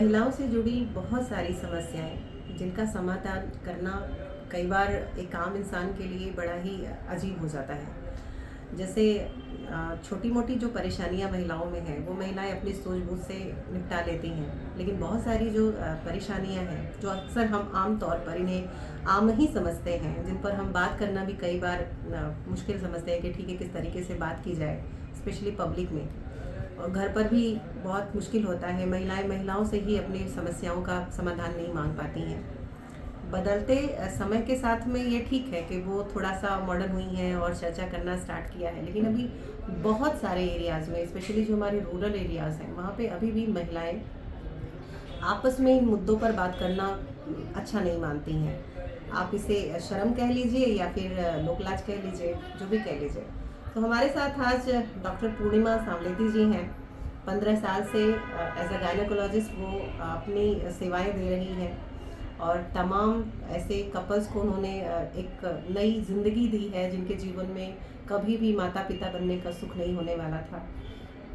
महिलाओं से जुड़ी बहुत सारी समस्याएं जिनका समाधान करना कई बार एक आम इंसान के लिए बड़ा ही अजीब हो जाता है। जैसे छोटी मोटी जो परेशानियां महिलाओं में हैं वो महिलाएं अपनी सूझबूझ से निपटा लेती हैं, लेकिन बहुत सारी जो परेशानियां हैं जो अक्सर हम आम तौर पर इन्हें आम ही समझते हैं, जिन पर हम बात करना भी कई बार मुश्किल समझते हैं कि ठीक है किस तरीके से बात की जाए, स्पेशली पब्लिक में। और घर पर भी बहुत मुश्किल होता है। महिलाएं महिलाओं से ही अपनी समस्याओं का समाधान नहीं मांग पाती हैं। बदलते समय के साथ में ये ठीक है कि वो थोड़ा सा मॉडर्न हुई हैं और चर्चा करना स्टार्ट किया है, लेकिन अभी बहुत सारे एरियाज़ में, स्पेशली जो हमारे रूरल एरियाज़ हैं, वहाँ पे अभी भी महिलाएं आपस में इन मुद्दों पर बात करना अच्छा नहीं मानती हैं। आप इसे शर्म कह लीजिए या फिर लोकलाज कह लीजिए, जो भी कह लीजिए। तो हमारे साथ आज डॉक्टर पूर्णिमा सामलेती जी हैं। 15 साल से एज अ गायनेकोलॉजिस्ट वो अपनी सेवाएं दे रही हैं और तमाम ऐसे कपल्स को उन्होंने एक नई ज़िंदगी दी है जिनके जीवन में कभी भी माता पिता बनने का सुख नहीं होने वाला था।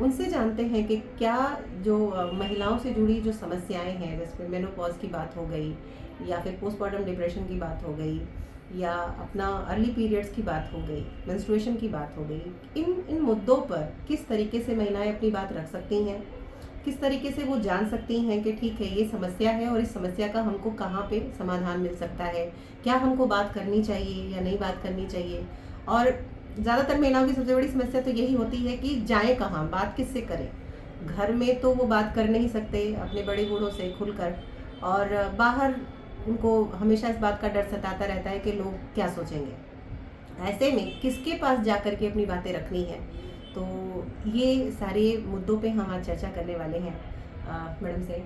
उनसे जानते हैं कि क्या जो महिलाओं से जुड़ी जो समस्याएं हैं, जैसे मेनोपॉज की बात हो गई या फिर पोस्टमार्टम डिप्रेशन की बात हो गई या अपना अर्ली पीरियड्स की बात हो गई, मेंस्ट्रुएशन की बात हो गई, इन मुद्दों पर किस तरीके से महिलाएं अपनी बात रख सकती हैं, किस तरीके से वो जान सकती हैं कि ठीक है ये समस्या है और इस समस्या का हमको कहाँ पे समाधान मिल सकता है, क्या हमको बात करनी चाहिए या नहीं बात करनी चाहिए। और ज़्यादातर महिलाओं की सबसे बड़ी समस्या तो यही होती है कि जाएं कहाँ, बात किससे करें। घर में तो वो बात कर नहीं सकते अपने बड़े बूढ़ों से खुलकर, और बाहर उनको हमेशा इस बात का डर सताता रहता है कि लोग क्या सोचेंगे। ऐसे में किसके पास जा कर के अपनी बातें रखनी है, तो ये सारे मुद्दों पे हम आज चर्चा करने वाले हैं मैडम से।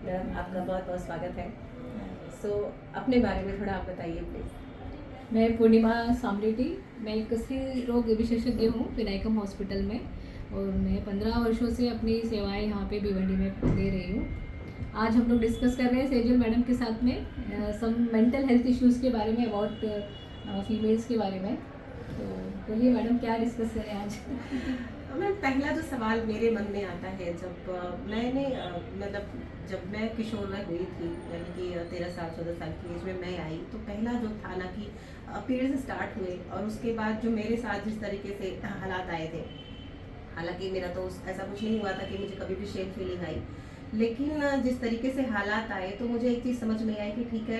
मैडम, आपका बहुत बहुत स्वागत है। अपने बारे में थोड़ा आप बताइए प्लीज़। मैं पूर्णिमा सामलेटी, मैं एक स्त्री रोग विशेषज्ञ हूँ विनायकम हॉस्पिटल में, और मैं 15 वर्षों से अपनी सेवाएं यहाँ पे भिवंडी में दे रही हूँ। आज हम लोग डिस्कस कर रहे हैं सेजल मैडम के साथ में सम मेंटल हेल्थ इश्यूज़ के बारे में, अबाउट फीमेल्स के बारे में। तो बोलिए मैडम, क्या डिस्कस करें आज? मैम, पहला जो सवाल मेरे मन में आता है, जब मैंने मतलब जब मैं किशोर में हुई थी, यानी कि 13 साल 14 साल की एज में मैं आई, तो पहला जो था ना कि पीरियड्स स्टार्ट हुए और उसके बाद जो मेरे साथ जिस तरीके से हालात आए थे, हालांकि मेरा तो ऐसा कुछ नहीं हुआ था कि मुझे कभी भी शेम फीलिंग आई, लेकिन जिस तरीके से हालात आए तो मुझे एक चीज़ समझ में आई कि ठीक है,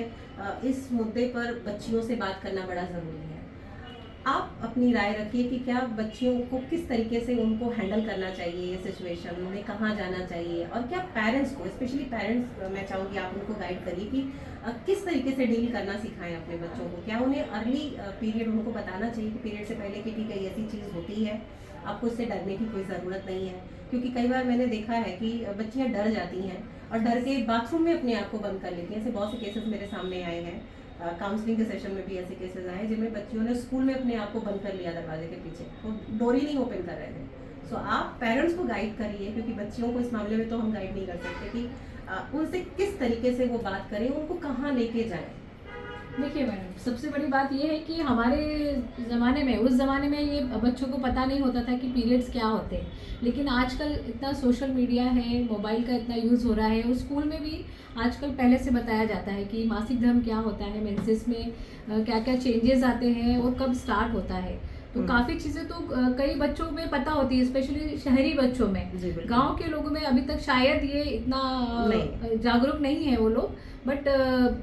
इस मुद्दे पर बच्चियों से बात करना बड़ा ज़रूरी है। आप अपनी राय रखिए कि क्या बच्चियों को किस तरीके से उनको हैंडल करना चाहिए ये सिचुएशन, उन्हें कहाँ जाना चाहिए, और क्या पेरेंट्स को, स्पेशली पेरेंट्स, मैं चाहूँगी आप उनको गाइड करिए कि किस तरीके से डील करना सिखाएं अपने बच्चों को। क्या उन्हें अर्ली पीरियड उनको बताना चाहिए कि पीरियड से पहले कि ठीक है ऐसी चीज़ होती है, आपको इससे डरने की कोई ज़रूरत नहीं है। क्योंकि कई बार मैंने देखा है कि बच्चियाँ डर जाती हैं और डर के बाथरूम में अपने आप को बंद कर लेती हैं। ऐसे बहुत से केसेस मेरे सामने आए हैं। काउंसलिंग के सेशन में भी ऐसे केसेस आए जिनमें बच्चियों ने स्कूल में अपने आप को बंद कर लिया दरवाजे के पीछे, वो डोर ही नहीं ओपन कर रहे थे। आप पेरेंट्स को गाइड करिए, क्योंकि बच्चियों को इस मामले में तो हम गाइड नहीं कर सकते कि उनसे किस तरीके से वो बात करें, उनको कहाँ लेके जाएं। देखिए मैडम, सबसे बड़ी बात यह है कि हमारे ज़माने में, उस ज़माने में ये बच्चों को पता नहीं होता था कि पीरियड्स क्या होते हैं, लेकिन आजकल इतना सोशल मीडिया है, मोबाइल का इतना यूज़ हो रहा है, और स्कूल में भी आजकल पहले से बताया जाता है कि मासिक धर्म क्या होता है, मेंसेस में क्या क्या चेंजेस आते हैं और कब स्टार्ट होता है। तो काफ़ी चीज़ें तो कई बच्चों में पता होती है, स्पेशली शहरी बच्चों में। गांव के लोगों में अभी तक शायद ये इतना जागरूक नहीं है वो लोग, बट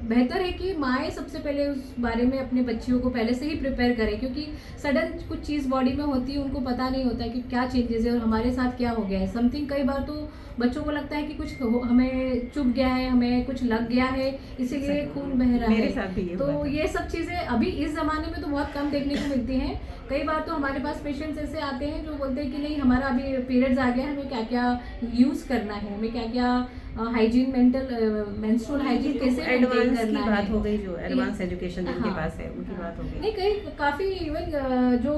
बेहतर है कि माएँ सबसे पहले उस बारे में अपने बच्चियों को पहले से ही प्रिपेयर करें, क्योंकि सडन कुछ चीज़ बॉडी में होती है, उनको पता नहीं होता कि क्या चेंजेस है और हमारे साथ क्या हो गया है समथिंग। कई बार तो बच्चों को लगता है कि कुछ हमें चुभ गया है, हमें कुछ लग गया है, इसीलिए खून बह रहा है। तो ये सब चीज़ें अभी इस ज़माने में तो बहुत कम देखने को मिलती हैं। कई बार तो हमारे पास पेशेंट्स ऐसे आते हैं जो बोलते हैं कि नहीं, हमारा अभी पीरियड्स आ गया, हमें क्या क्या यूज़ करना है, हमें क्या क्या हाइजीन, मेंस्ट्रुअल हाइजीन कैसे मेंटेन करना है। बात हो गई जो एडवांस एजुकेशन जिनके पास है उनकी बात हो गई। नहीं, कई काफ़ी इवन जो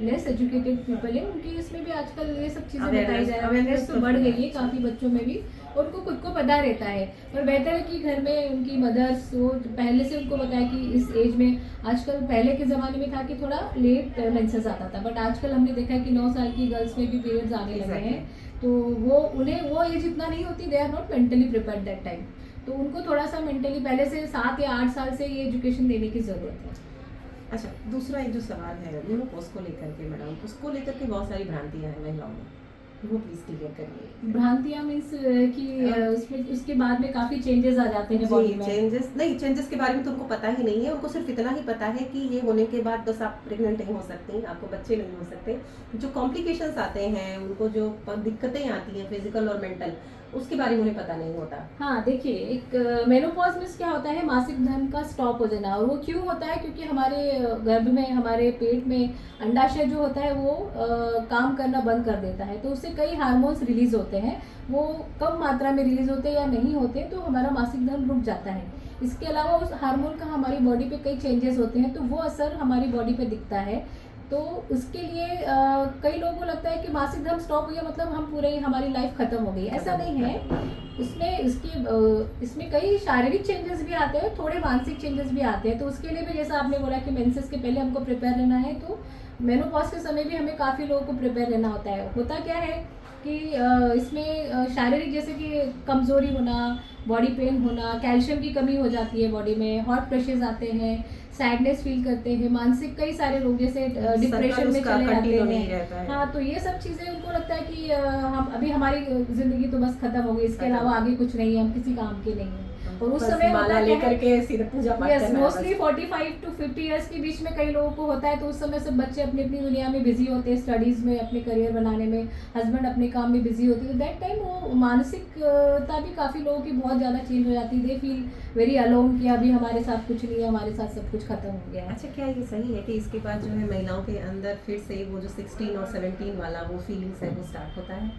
लेस एजुकेटेड पीपल है उनकी इसमें भी आजकल ये सब चीज़ें बताई जा रही है, अवेयरनेस तो बढ़ गई है काफ़ी बच्चों में भी, और उनको खुद को पता रहता है। पर बेहतर है कि घर में उनकी मदर्स वो पहले से उनको बताए कि इस एज में, आजकल पहले के ज़माने में था कि थोड़ा लेट मेंसेस आता था, बट आजकल हमने देखा है कि 9 साल की गर्ल्स में भी पीरियड्स आने लगे हैं। तो वो उन्हें वो एज इतना नहीं होती, they are not mentally prepared that time. तो उनको थोड़ा सा मेंटली पहले से 7 या 8 साल से ये एजुकेशन देने की ज़रूरत है। अच्छा, दूसरा एक जो सवाल है मेनोपॉज को लेकर के मैडम, उसको लेकर के बहुत सारी भ्रांतियां हैं महिलाओं में, वो प्लीज क्लियर करिए। भ्रांतियाँ मीन्स कि उसमें उसके बाद में काफ़ी चेंजेस आ जाते हैं बॉडी जी, में। चेंजेस नहीं, चेंजेस के बारे में तो उनको पता ही नहीं है, उनको सिर्फ इतना ही पता है कि ये होने के बाद बस आप प्रेग्नेंट नहीं हो सकती, आपको बच्चे नहीं हो सकते। जो कॉम्प्लिकेशंस आते हैं, उनको जो दिक्कतें आती हैं फिजिकल और मेंटल, उसके बारे में उन्हें पता नहीं होता। हाँ देखिए, एक मेनोपॉज मीन्स क्या होता है, मासिक धर्म का स्टॉप हो जाना। और वो क्यों होता है, क्योंकि हमारे गर्भ में, हमारे पेट में अंडाशय जो होता है वो काम करना बंद कर देता है। तो उससे कई हार्मोन्स रिलीज होते हैं, वो कम मात्रा में रिलीज होते हैं या नहीं होते, तो हमारा मासिक धर्म रुक जाता है। इसके अलावा उस हार्मोन का हमारी बॉडी पे कई चेंजेस होते हैं, तो वो असर हमारी बॉडी पे दिखता है। तो उसके लिए कई लोगों को लगता है कि मासिक धर्म स्टॉप हो गया मतलब हम पूरे हमारी लाइफ खत्म हो गई, ऐसा नहीं है। इसमें कई शारीरिक चेंजेस भी आते हैं, थोड़े मानसिक चेंजेस भी आते हैं। तो उसके लिए भी जैसा आपने बोला कि मेंसेस के पहले हमको प्रिपेयर रहना है, तो मेनोपॉज के समय भी हमें काफ़ी लोगों को प्रिपेयर रहना होता है। होता क्या है कि इसमें शारीरिक जैसे कि कमज़ोरी होना, बॉडी पेन होना, कैल्शियम की कमी हो जाती है बॉडी में, हॉट फ्लशेस आते हैं, सैडनेस फील करते हैं, मानसिक कई सारे लोग जैसे डिप्रेशन में चले जाते हैं। हाँ, तो ये सब चीज़ें उनको लगता है कि हम अभी हमारी ज़िंदगी तो बस खत्म हो गई, इसके अलावा आगे कुछ नहीं है, हम किसी काम के नहीं हैं। और उस समय होता लेकर के सीधे पूजा पाठ करना है। मोस्टली 45 to 50 ईयर्स के बीच में कई लोगों को होता है। तो उस समय सब बच्चे अपनी अपनी दुनिया में बिजी होते हैं, स्टडीज़ में, अपने करियर बनाने में, हस्बैंड अपने काम में बिजी होते हैं। तो दैट टाइम वो मानसिकता भी काफ़ी लोगों की बहुत ज़्यादा चेंज हो जाती है। दे फील वेरी अलोन कि अभी हमारे साथ कुछ नहीं है, हमारे साथ सब कुछ खत्म हो गया है। अच्छा, क्या ये सही है कि इसके बाद जो है महिलाओं के अंदर फिर से वो जो 16 और 17 वाला वो फीलिंग्स है वो स्टार्ट होता है?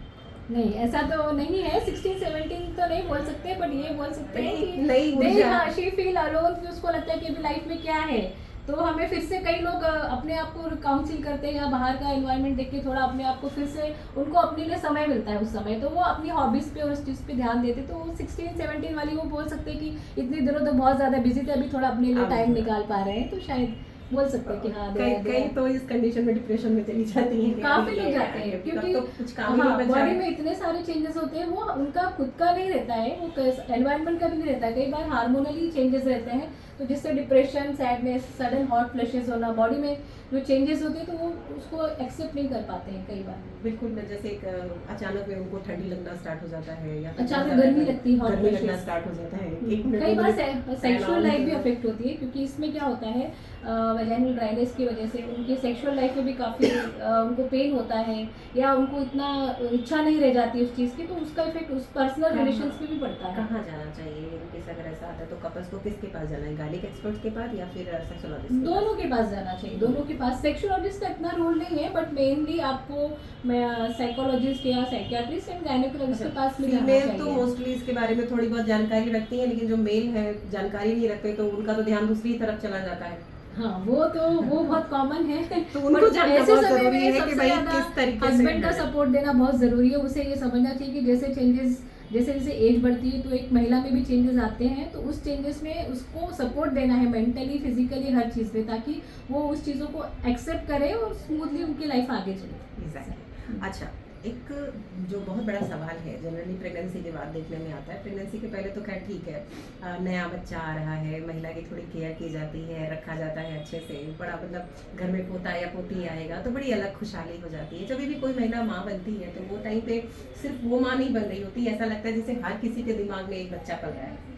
नहीं, ऐसा तो नहीं है। 16-17 तो नहीं बोल सकते, बट ये बोल सकते हैं कि नई ऊर्जा, शी फील अलोन, कि उसको लगता है कि अभी लाइफ में क्या है। तो हमें फिर से कई लोग अपने आप को काउंसिल करते हैं या बाहर का एनवायरनमेंट देख के थोड़ा अपने आप को फिर से, उनको अपने लिए समय मिलता है उस समय, तो वो अपनी हॉबीज़ पे और उस चीज़ पे ध्यान देते। तो 16-17 वाली वो बोल सकते हैं कि इतने दिनों तो बहुत ज़्यादा बिजी थे, अभी थोड़ा अपने लिए टाइम निकाल पा रहे हैं, तो शायद बोल सकते हैं कि हाँ कई तो इस कंडीशन में डिप्रेशन में चली जाती हैं, काफी लोग जाते हैं, क्योंकि तो कुछ काम ही नहीं बचा बॉडी है। में इतने सारे चेंजेस होते हैं, वो उनका खुद का नहीं रहता है, वो एनवायरनमेंट का भी नहीं रहता है, कई बार हार्मोनली चेंजेस रहते हैं। तो जिससे depression, sadness, sudden hot flashes होना, बॉडी में जो चेंजेस होते हैं, तो वो उसको एक्सेप्ट नहीं कर पाते हैं कई बार। बिल्कुल, मैं जैसे एक अचानक में उनको ठंडी लगना स्टार्ट हो जाता है, या अचानक गर्मी लगती है, गर्मी लगना स्टार्ट हो जाता है। कई बार सेक्सुअल लाइफ भी अफेक्ट होती है, क्योंकि इसमें क्या होता है, वैजाइनल ड्राइनेस की वजह से उनके सेक्सुअल लाइफ में भी काफ़ी उनको पेन होता है, या उनको इतना इच्छा नहीं रह जाती उस चीज़ की, तो उसका इफेक्ट उस पर्सनल रिलेशंस पे भी पड़ता है। कहाँ जाना चाहिए इन केस अगर ऐसा आता है, तो कपल्स को किसके पास जाना है, गायनिक एक्सपर्ट के पास या फिर सेक्सोलॉजिस्ट? दोनों के पास जाना चाहिए, दोनों के पास। सेक्सोलॉजिस्ट का इतना रोल नहीं है, बट मेनली आपको साइकोलॉजिस्ट या साइकियाट्रिस्ट एंड गायनेकोलॉजिस्ट के पास में जाना फीमेल चाहिए। तो मोस्टली इसके बारे में थोड़ी बहुत जानकारी रखती है, लेकिन जो मेल है जानकारी नहीं रखते, तो उनका तो ध्यान दूसरी तरफ चला जाता है। हाँ, वो बहुत कॉमन है। तो उनको जानना ऐसे बहुत समय जरूरी में है कि सबसे भाई ज्यादा किस तरीके से हस्बैंड का है। सपोर्ट देना बहुत ज़रूरी है। उसे ये समझना चाहिए कि जैसे चेंजेस, जैसे जैसे एज बढ़ती है, तो एक महिला में भी चेंजेस आते हैं, तो उस चेंजेस में उसको सपोर्ट देना है, मेंटली, फिजिकली, हर चीज़ पे, ताकि वो उस चीज़ों को एक्सेप्ट करे और स्मूथली उनकी लाइफ आगे चले। Exactly. अच्छा, एक जो बहुत बड़ा सवाल है जनरली प्रेगनेंसी के बाद देखने में आता है, प्रेगनेंसी के पहले तो खैर ठीक है, नया बच्चा आ रहा है, महिला की थोड़ी केयर की जाती है, रखा जाता है अच्छे से, बड़ा मतलब घर में पोता या पोती आएगा तो बड़ी अलग खुशहाली हो जाती है। जब भी कोई महिला माँ बनती है, तो वो टाइम पे सिर्फ वो माँ नहीं बन रही होती, ऐसा लगता है जैसे हर किसी के दिमाग में एक बच्चा पल रहा है।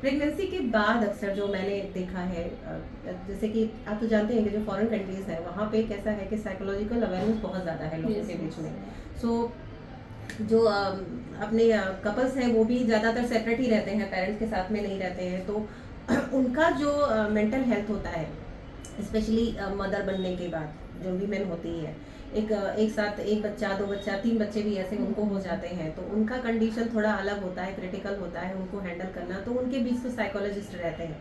प्रेगनेंसी के बाद अक्सर जो मैंने देखा है, जैसे कि आप तो जानते हैं कि जो फॉरेन कंट्रीज है, वहाँ पे कैसा है कि साइकोलॉजिकल अवेयरनेस बहुत ज़्यादा है लोगों के बीच में। सो जो अपने कपल्स हैं वो भी ज़्यादातर सेपरेट ही रहते हैं, पेरेंट्स के साथ में नहीं रहते हैं, तो उनका जो मेंटल हेल्थ होता है, स्पेशली मदर बनने के बाद जो वीमेन होती है, एक साथ एक बच्चा, 2 बच्चा, 3 बच्चे भी ऐसे उनको हो जाते हैं, तो उनका कंडीशन थोड़ा अलग होता है, क्रिटिकल होता है उनको हैंडल करना, तो उनके बीच तो साइकोलॉजिस्ट रहते हैं।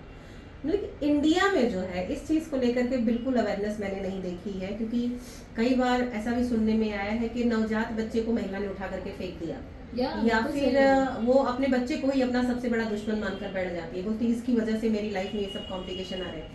लेकिन इंडिया में जो है इस चीज़ को लेकर के बिल्कुल अवेयरनेस मैंने नहीं देखी है, क्योंकि कई बार ऐसा भी सुनने में आया है कि नवजात बच्चे को महिला ने उठा करके फेंक दिया, या फिर वो अपने बच्चे को ही अपना सबसे बड़ा दुश्मन मानकर बैठ जाती है, बोलती है इसकी वजह से मेरी लाइफ में ये सब कॉम्प्लिकेशन आ रहे हैं।